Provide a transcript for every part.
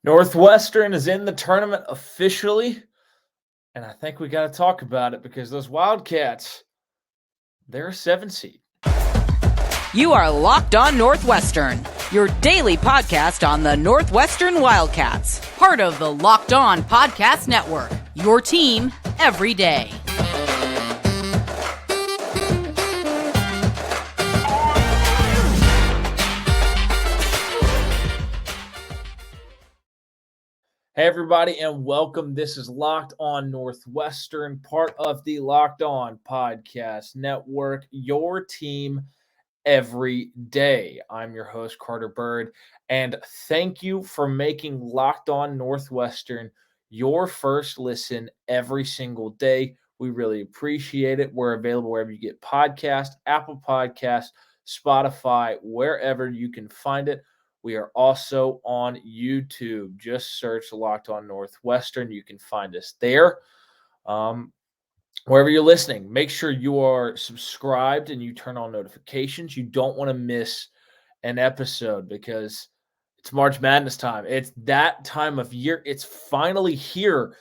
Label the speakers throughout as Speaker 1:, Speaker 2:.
Speaker 1: Northwestern is in the tournament officially, and I think we got to talk about it because those Wildcats, they're a 7 seed.
Speaker 2: You are Locked On Northwestern, your daily podcast on the Northwestern Wildcats, part of the Locked On Podcast Network, your team every day.
Speaker 1: Hey, everybody, and welcome. This is Locked On Northwestern, part of the Locked On Podcast Network, your team every day. I'm your host, Carter Bird, and thank you for making Locked On Northwestern your first listen every single day. We really appreciate it. We're available wherever you get podcasts, Apple Podcasts, Spotify, wherever you can find it. We are also on YouTube. Just search Locked On Northwestern. You can find us there. Wherever you're listening, make sure you are subscribed and you turn on notifications. You don't want to miss an episode because it's March Madness time. It's that time of year. It's finally here,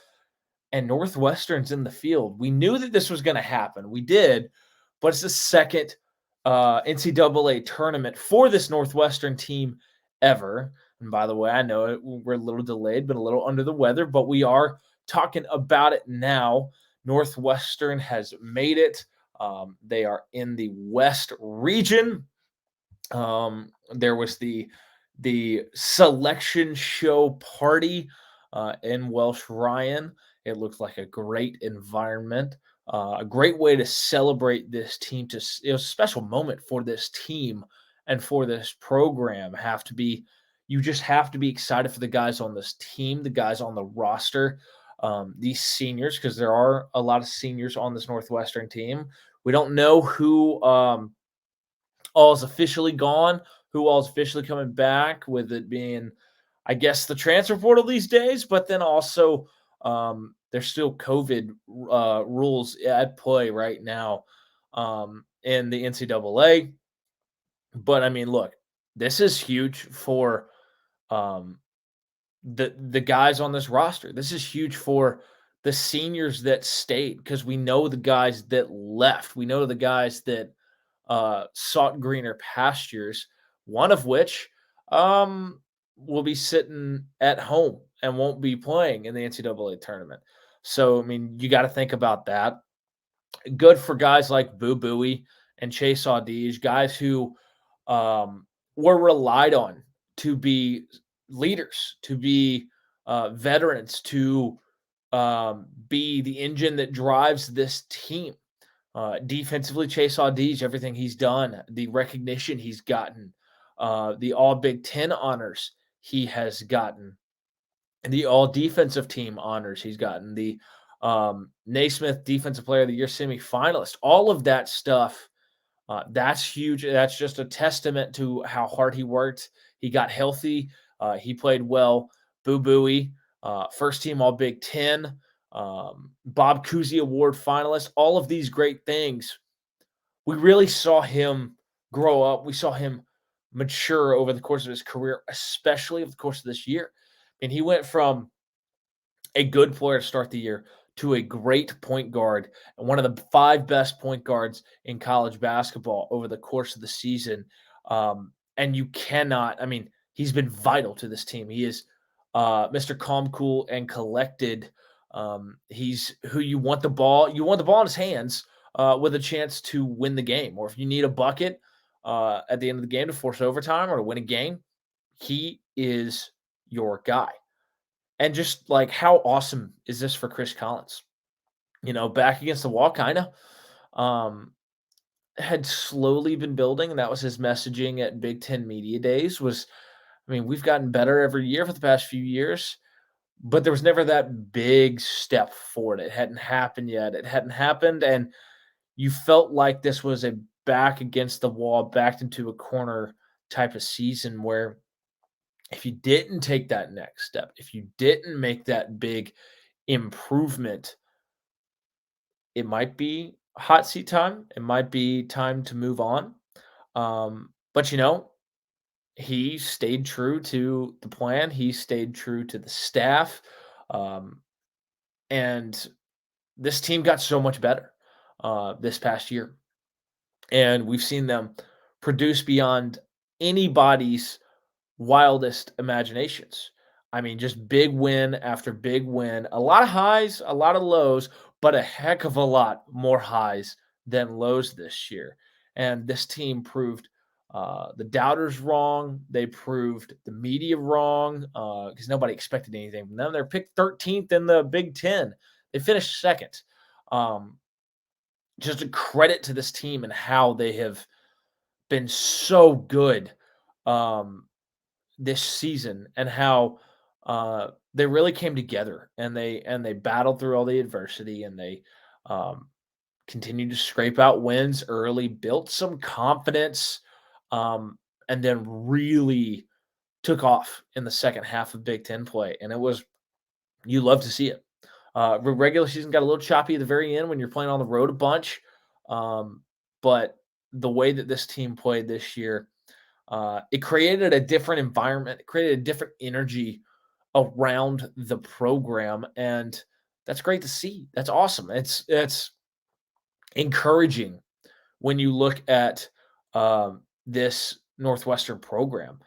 Speaker 1: and Northwestern's in the field. We knew that this was going to happen. We did, but it's the second NCAA tournament for this Northwestern team ever. And by the way, I know we're a little delayed, but a little under the weather, but we are talking about it now. Northwestern has made it. They are in the West region. There was the selection show party in Welsh Ryan. It looked like a great environment, a great way to celebrate this team. It was a special moment for this team and for this program. You just have to be excited for the guys on this team, the guys on the roster. These seniors, because there are a lot of seniors on this Northwestern team. We don't know who all is officially gone, who all is officially coming back, with it being, I guess, the transfer portal these days, but then also there's still COVID rules at play right now in the NCAA. But, I mean, look, this is huge for the guys on this roster. This is huge for the seniors that stayed, because we know the guys that left. We know the guys that sought greener pastures, one of which will be sitting at home and won't be playing in the NCAA tournament. So, I mean, you got to think about that. Good for guys like Boo Buie and Chase Audige, guys who were relied on to be leaders, to be veterans, to be the engine that drives this team. Defensively, Chase Audige, everything he's done, the recognition he's gotten, the All Big Ten honors he has gotten, the All Defensive Team honors he's gotten, the Naismith Defensive Player of the Year semifinalist, all of that stuff. That's huge. That's just a testament to how hard he worked. He got healthy. He played well. Boo Buie, first team All Big Ten, Bob Cousy Award finalist, all of these great things. We really saw him grow up. We saw him mature over the course of his career, especially over the course of this year. And he went from a good player to start the year to a great point guard and one of the 5 best point guards in college basketball over the course of the season. And you cannot, I mean, he's been vital to this team. He is Mr. Calm, cool, and collected. He's who you want the ball. You want the ball in his hands with a chance to win the game. Or if you need a bucket at the end of the game to force overtime or to win a game, he is your guy. And just like, how awesome is this for Chris Collins? You know, back against the wall, kind of. Had slowly been building, and that was his messaging at Big Ten Media Days was, I mean, we've gotten better every year for the past few years, but there was never that big step forward. It hadn't happened yet. It hadn't happened, and you felt like this was a back against the wall, backed into a corner type of season where if you didn't take that next step, if you didn't make that big improvement, it might be hot seat time. It might be time to move on. But, you know, he stayed true to the plan. He stayed true to the staff. Um, and this team got so much better this past year. And we've seen them produce beyond anybody's wildest imaginations. I mean, just big win after big win, a lot of highs, a lot of lows, but a heck of a lot more highs than lows this year. And this team proved the doubters wrong. They proved the media wrong because nobody expected anything from them. They're picked 13th in the Big Ten. They finished second. Um, just a credit to this team and how they have been so good. This season and how they really came together and they battled through all the adversity and they um, continued to scrape out wins early, built some confidence, um, and then really took off in the second half of Big Ten play. And it was you love to see it. Regular season got a little choppy at the very end when you're playing on the road a bunch, um, but the way that this team played this year it created a different environment. It created a different energy around the program, and that's great to see. That's awesome. It's encouraging when you look at this Northwestern program.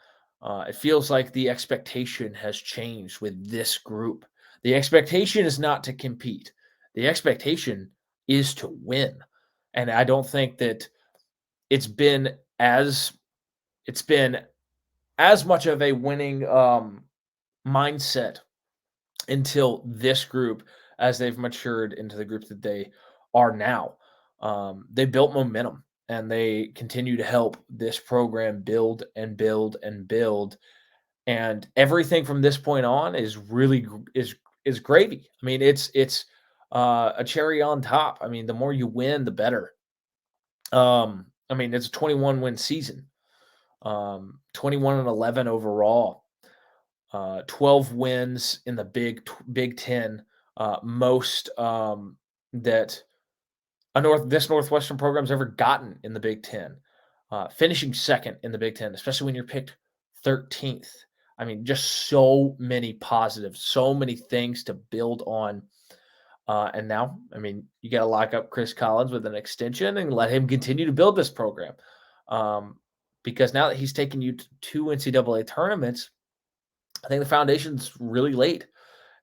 Speaker 1: It feels like the expectation has changed with this group. The expectation is not to compete. The expectation is to win, and I don't think that it's been as it's been as much of a winning mindset until this group as they've matured into the group that they are now. They built momentum and they continue to help this program build and build and build. And everything from this point on is really is gravy. I mean, it's a cherry on top. I mean, the more you win, the better. I mean, it's a 21 win season. 21-11 overall, 12 wins in the Big Ten, most that this Northwestern program's ever gotten in the Big Ten, finishing second in the Big Ten, especially when you're picked 13th. I mean, just so many positives, so many things to build on. And now, I mean, you got to lock up Chris Collins with an extension and let him continue to build this program. Because now that he's taken you to 2 NCAA tournaments, I think the foundation's really laid.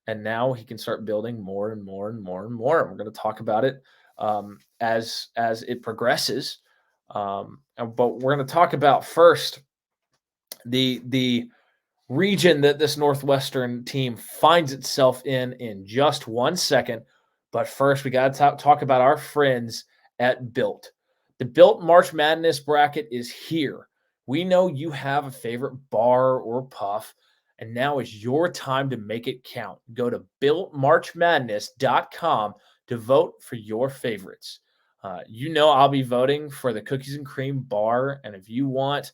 Speaker 1: And now he can start building more and more and more and more. And we're going to talk about it as it progresses. But we're going to talk about first the region that this Northwestern team finds itself in just 1 second. But first, we got to talk about our friends at Built. The Built March Madness bracket is here. We know you have a favorite bar or puff, and now is your time to make it count. Go to builtmarchmadness.com to vote for your favorites. You know I'll be voting for the cookies and cream bar, and if you want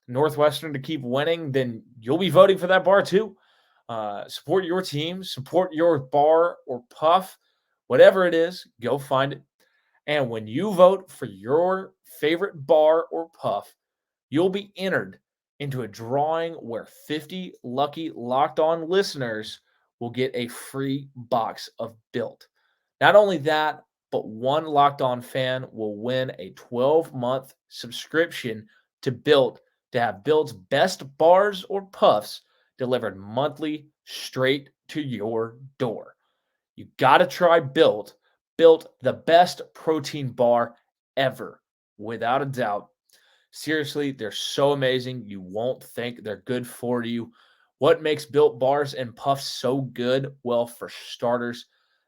Speaker 1: Northwestern to keep winning, then you'll be voting for that bar too. Support your team, support your bar or puff, whatever it is, go find it. And when you vote for your favorite bar or puff, you'll be entered into a drawing where 50 lucky Locked On listeners will get a free box of Built. Not only that, but one Locked On fan will win a 12-month subscription to Built to have Built's best bars or puffs delivered monthly straight to your door. You got to try Built. Built, the best protein bar ever, without a doubt. Seriously, they're so amazing. You won't think they're good for you. What makes Built bars and puffs so good? Well, for starters,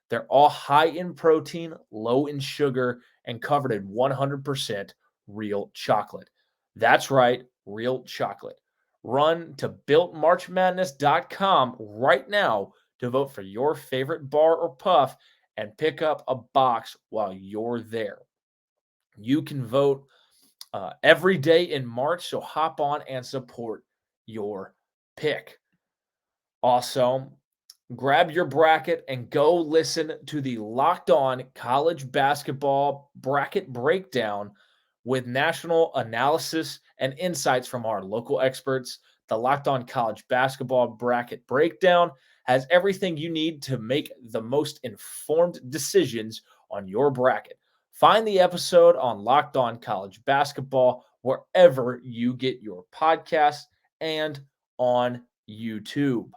Speaker 1: they're all high in protein, low in sugar, and covered in 100% real chocolate. That's right, real chocolate. Run to builtmarchmadness.com right now to vote for your favorite bar or puff and pick up a box while you're there. You can vote every day in March, so hop on and support your pick. Also, grab your bracket and go listen to the Locked On College Basketball Bracket Breakdown with national analysis and insights from our local experts. The Locked On College Basketball Bracket Breakdown has everything you need to make the most informed decisions on your bracket. Find the episode on Locked On College Basketball wherever you get your podcasts and on YouTube.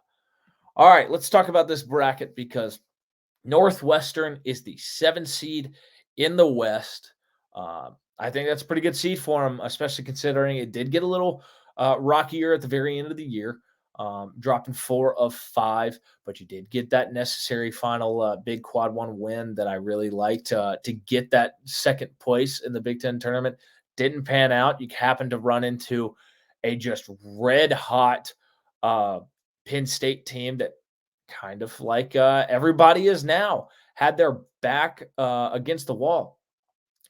Speaker 1: All right, let's talk about this bracket because Northwestern is the 7th seed in the West. I think that's a pretty good seed for them, especially considering it did get a little rockier at the very end of the year, dropping 4 of 5, but you did get that necessary final Big Quad 1 win that I really liked to get that second place in the Big Ten tournament. Didn't pan out. You happened to run into a just red hot Penn State team that kind of like everybody is now, had their back against the wall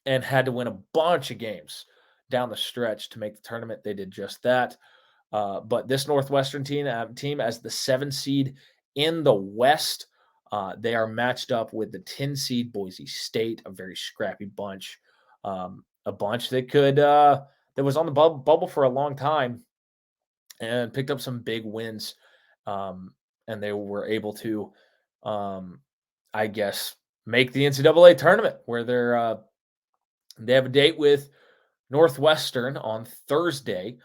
Speaker 1: and had to win a bunch of games down the stretch to make the tournament. They did just that. But this Northwestern team as the 7 seed in the West, they are matched up with the 10 seed Boise State, a very scrappy bunch, a bunch that that was on the bubble for a long time and picked up some big wins. And they were able to, I guess, make the NCAA tournament where they have a date with Northwestern on Thursday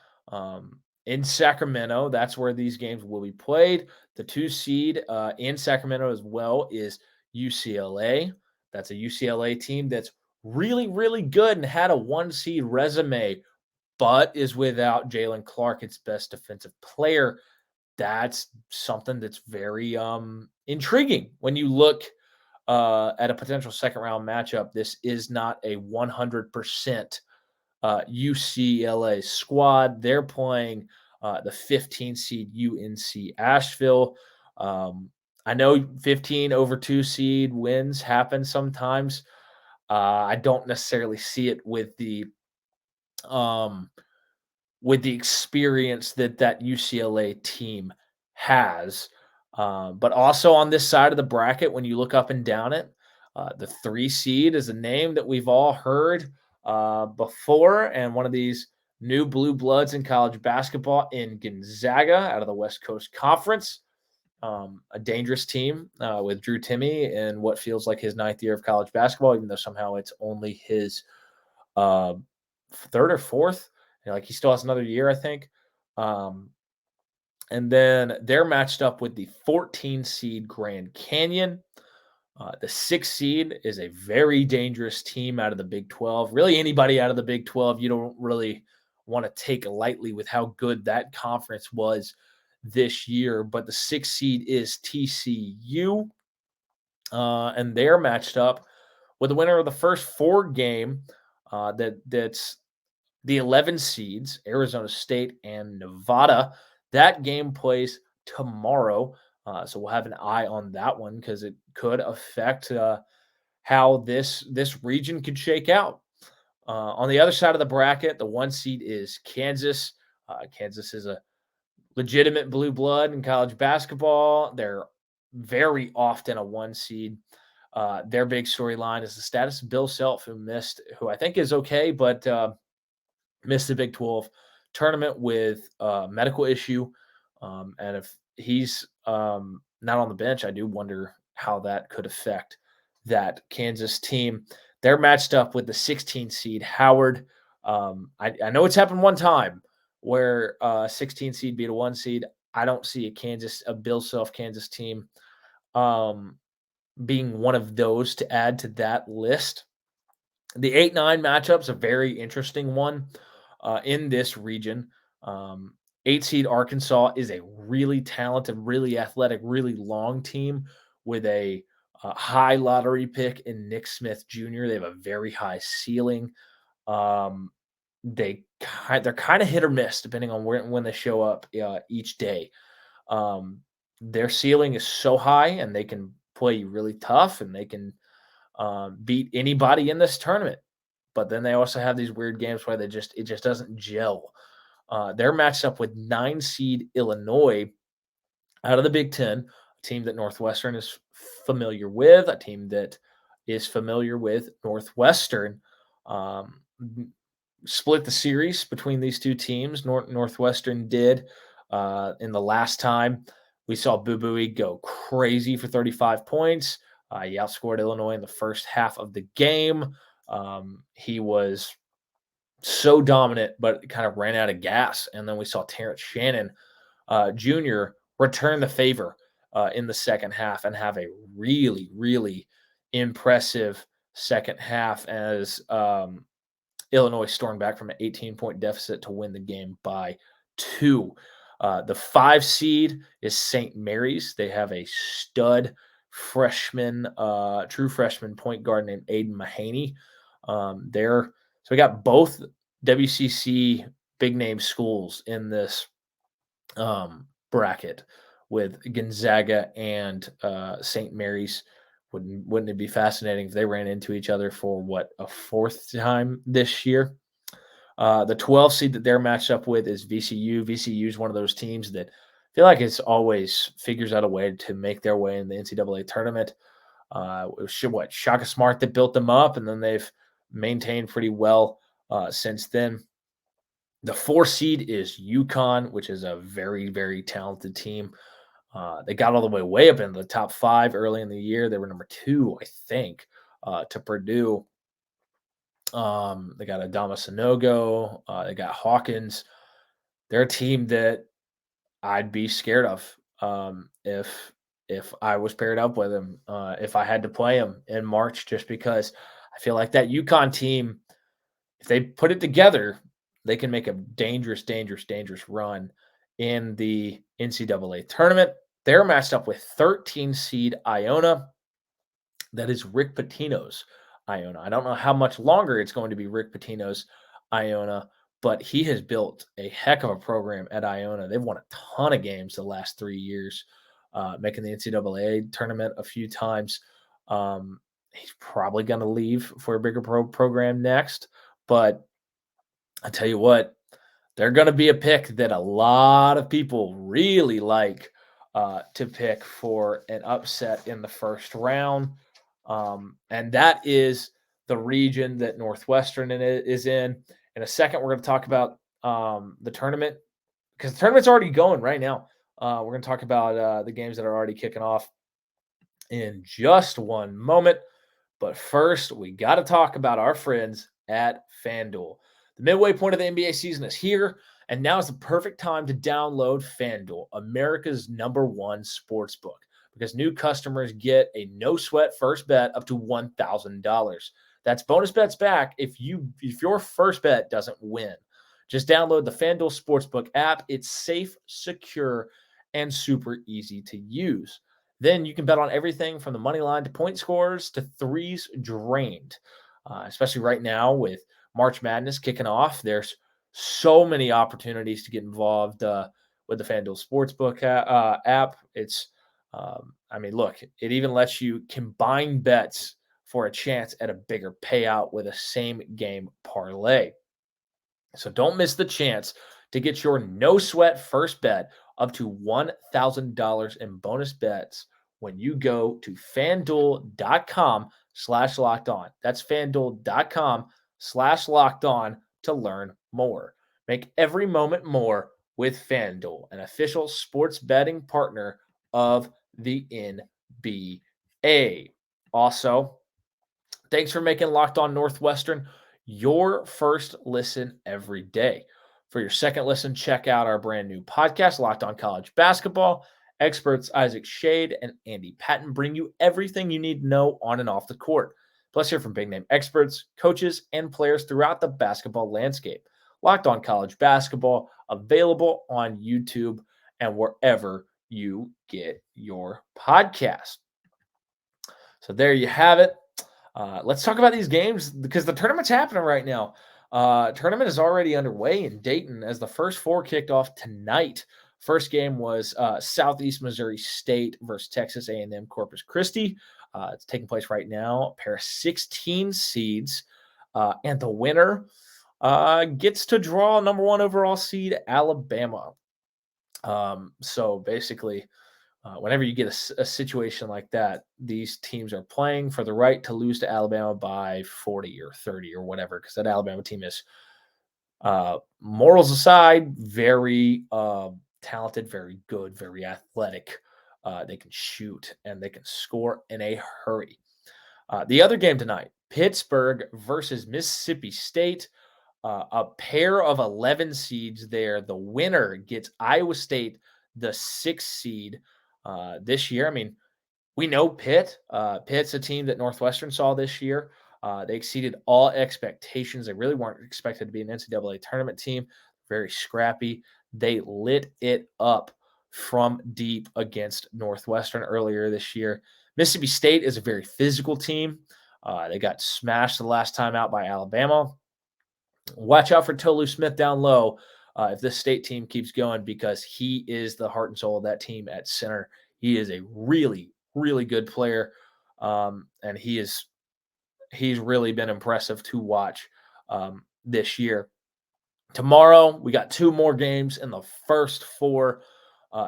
Speaker 1: in Sacramento. That's where these games will be played. The 2 seed in Sacramento as well is UCLA. That's a UCLA team that's really, really good and had a 1 seed resume, but is without Jalen Clark, its best defensive player. That's something that's very intriguing when you look at a potential second round matchup. This is not a 100% UCLA squad. They're playing the 15 seed UNC Asheville. I know 15 over 2 seed wins happen sometimes. I don't necessarily see it with the experience that UCLA team has. But also on this side of the bracket, when you look up and down it, the 3 seed is a name that we've all heard before, and one of these new blue bloods in college basketball in Gonzaga out of the West Coast Conference. A dangerous team with Drew Timme in what feels like his 9th year of college basketball, even though somehow it's only his 3rd or 4th. Like he still has another year, I think. And then they're matched up with the 14 seed Grand Canyon. The 6 seed is a very dangerous team out of the Big 12. Really, anybody out of the Big 12, you don't really want to take lightly with how good that conference was this year. But the 6 seed is TCU. And they're matched up with the winner of the first 4 game that's the 11 seeds, Arizona State and Nevada. That game plays tomorrow. So we'll have an eye on that one because it could affect how this region could shake out. On the other side of the bracket, the 1 seed is Kansas. Kansas is a legitimate blue blood in college basketball. They're very often a 1 seed. Their big storyline is the status of Bill Self, who I think is okay, but missed the Big 12 tournament with a medical issue. And if he's not on the bench, I do wonder how that could affect that Kansas team. They're matched up with the 16 seed Howard. I know it's happened one time where 16 seed beat a 1 seed. I don't see a Bill Self Kansas team being one of those to add to that list. The 8-9 matchup's a very interesting one in this region. 8 seed Arkansas is a really talented, really athletic, really long team with a high lottery pick in Nick Smith Jr. They have a very high ceiling. They're kind of hit or miss depending on when they show up each day. Their ceiling is so high, and they can play really tough, and they can beat anybody in this tournament. But then they also have these weird games where it just doesn't gel. They're matched up with 9 seed Illinois out of the Big Ten, a team that Northwestern is familiar with, a team that is familiar with Northwestern. split the series between these two teams. Northwestern did in the last time. We saw Boo Buie go crazy for 35 points. He outscored Illinois in the first half of the game. He was so dominant, but kind of ran out of gas. And then we saw Terrence Shannon Jr. return the favor in the second half and have a really, really impressive second half as Illinois stormed back from an 18-point deficit to win the game by 2. The 5 seed is St. Mary's. They have a stud freshman, true freshman point guard named Aiden Mahaney. So we got both WCC big name schools in this bracket with Gonzaga and St. Mary's. Wouldn't it be fascinating if they ran into each other for a fourth time this year? The 12 seed that they're matched up with is VCU. VCU is one of those teams that I feel like it's always figures out a way to make their way in the NCAA tournament. It was Shaka Smart that built them up, and then they've maintained pretty well since then. The 4 seed is UConn, which is a very, very talented team. They got all the way up into the top 5 early in the year. They were number 2, I think, to Purdue. They got Adama Sanogo. They got Hawkins. They're a team that I'd be scared of if I was paired up with them, if I had to play them in March, just because I feel like that UConn team, if they put it together, they can make a dangerous run in the NCAA tournament. They're matched up with 13 seed Iona. That is Rick Pitino's Iona. I don't know how much longer it's going to be Rick Pitino's Iona, but he has built a heck of a program at Iona. They've won a ton of games the last 3 years, making the NCAA tournament a few times. He's probably going to leave for a bigger program next, but I tell you what, they're going to be a pick that a lot of people really like to pick for an upset in the first round. And that is the region that Northwestern is in. In a second, we're going to talk about the tournament, because the tournament's already going right now. We're going to talk about the games that are already kicking off in just one moment. But first, we got to talk about our friends at FanDuel. The midway point of the NBA season is here, and now is the perfect time to download FanDuel, America's #1 sportsbook, because new customers get a no-sweat first bet up to $1,000. That's bonus bets back if your first bet doesn't win. Just download the FanDuel Sportsbook app. It's safe, secure, and super easy to use. Then you can bet on everything from the money line to point scores to threes drained, especially right now with March Madness kicking off. There's so many opportunities to get involved with the FanDuel Sportsbook app. It's, look, it even lets you combine bets for a chance at a bigger payout with a same game parlay. So don't miss the chance to get your no sweat first bet up to $1,000 in bonus bets when you go to FanDuel.com/lockedon. That's FanDuel.com/lockedon to learn more. Make every moment more with FanDuel, an official sports betting partner of the NBA. Also, thanks for making Locked On Northwestern your first listen every day. For your second listen, check out our brand new podcast, Locked On College Basketball. Experts Isaac Shade and Andy Patton bring you everything you need to know on and off the court. Plus, hear from big-name experts, coaches, and players throughout the basketball landscape. Locked On College Basketball, available on YouTube and wherever you get your podcast. So there you have it. Let's talk about these games, because the tournament's happening right now. Tournament is already underway in Dayton as the first 4 kicked off tonight. First game was Southeast Missouri State versus Texas A&M Corpus Christi. It's taking place right now. A pair of 16 seeds, and the winner gets to draw #1 overall seed Alabama. So basically, whenever you get a situation like that, these teams are playing for the right to lose to Alabama by 40 or 30 or whatever, because that Alabama team is Morals aside, very talented, very good, very athletic. They can shoot and they can score in a hurry. The other game tonight, Pittsburgh versus Mississippi State. A pair of 11 seeds there. The winner gets Iowa State, the 6th seed this year. I mean, we know Pitt. Pitt's a team that Northwestern saw this year. They exceeded all expectations. They really weren't expected to be an NCAA tournament team. Very scrappy. They lit it up from deep against Northwestern earlier this year. Mississippi State is a very physical team. They got smashed the last time out by Alabama. Watch out for Tolu Smith down low if this state team keeps going, because he is the heart and soul of that team at center. He is a really, really good player, and he's really been impressive to watch this year. Tomorrow, we got 2 more games in the first 4.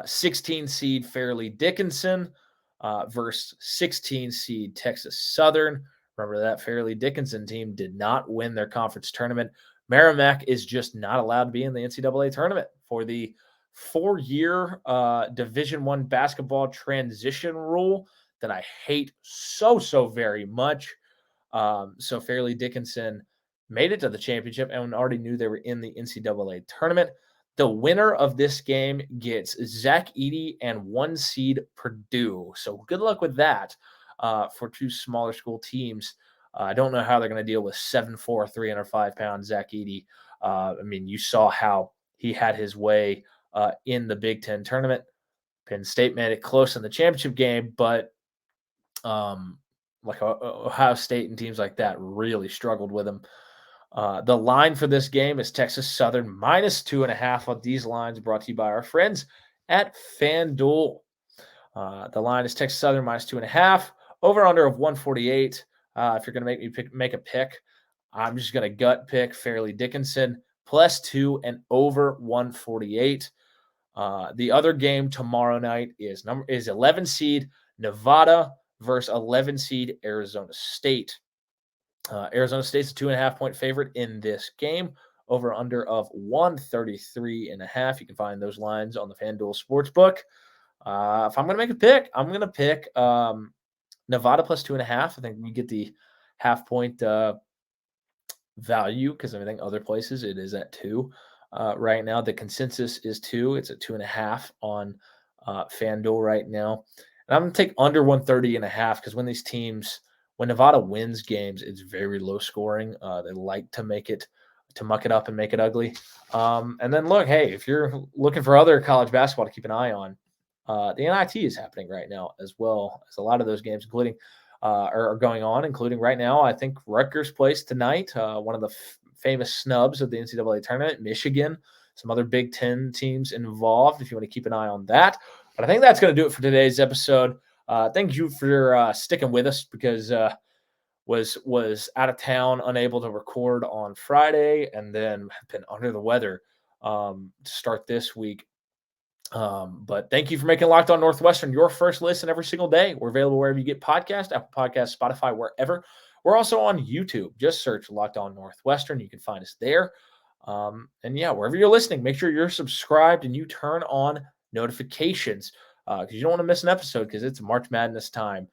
Speaker 1: 16 seed Fairleigh Dickinson versus 16 seed Texas Southern. Remember that Fairleigh Dickinson team did not win their conference tournament. Merrimack is just not allowed to be in the NCAA tournament for the 4-year Division I basketball transition rule that I hate so very much. So Fairleigh Dickinson made it to the championship and already knew they were in the NCAA tournament. The winner of this game gets Zach Edey and 1 seed Purdue. So good luck with that for 2 smaller school teams. I don't know how they're going to deal with 7'4", 305-pound Zach Edey. I mean, you saw how he had his way in the Big Ten tournament. Penn State made it close in the championship game, but like Ohio State and teams like that really struggled with him. The line for this game is Texas Southern -2.5. Of these lines brought to you by our friends at FanDuel. The line is Texas Southern -2.5. Over under of 148. If you're going to make me make a pick, I'm just going to gut pick Fairleigh Dickinson +2 and over 148. The other game tomorrow night is 11 seed Nevada versus 11 seed Arizona State. Arizona State's a 2.5-point favorite in this game. Over under of 133.5. You can find those lines on the FanDuel Sportsbook. If I'm going to make a pick, I'm going to pick Nevada +2.5. I think you get the half-point value, because I think other places it is at 2. Right now, the consensus is 2. It's at 2.5 on FanDuel right now. And I'm going to take under 130.5, because when Nevada wins games, it's very low scoring. They like to muck it up and make it ugly. And then look, hey, if you're looking for other college basketball to keep an eye on, the NIT is happening right now, as well as a lot of those games, including are going on, including right now. I think Rutgers plays tonight, one of the famous snubs of the NCAA tournament. Michigan, some other Big Ten teams involved, if you want to keep an eye on that. But I think that's going to do it for today's episode. Thank you for sticking with us, because was out of town, unable to record on Friday, and then been under the weather to start this week. But thank you for making Locked On Northwestern your first listen every single day. We're available wherever you get podcasts, Apple Podcasts, Spotify, wherever. We're also on YouTube. Just search Locked On Northwestern. You can find us there. And yeah, wherever you're listening, make sure you're subscribed and you turn on notifications, because you don't want to miss an episode, because it's March Madness time.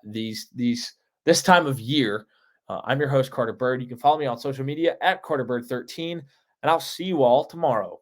Speaker 1: This time of year. I'm your host, Carter Bird. You can follow me on social media at CarterBird13, and I'll see you all tomorrow.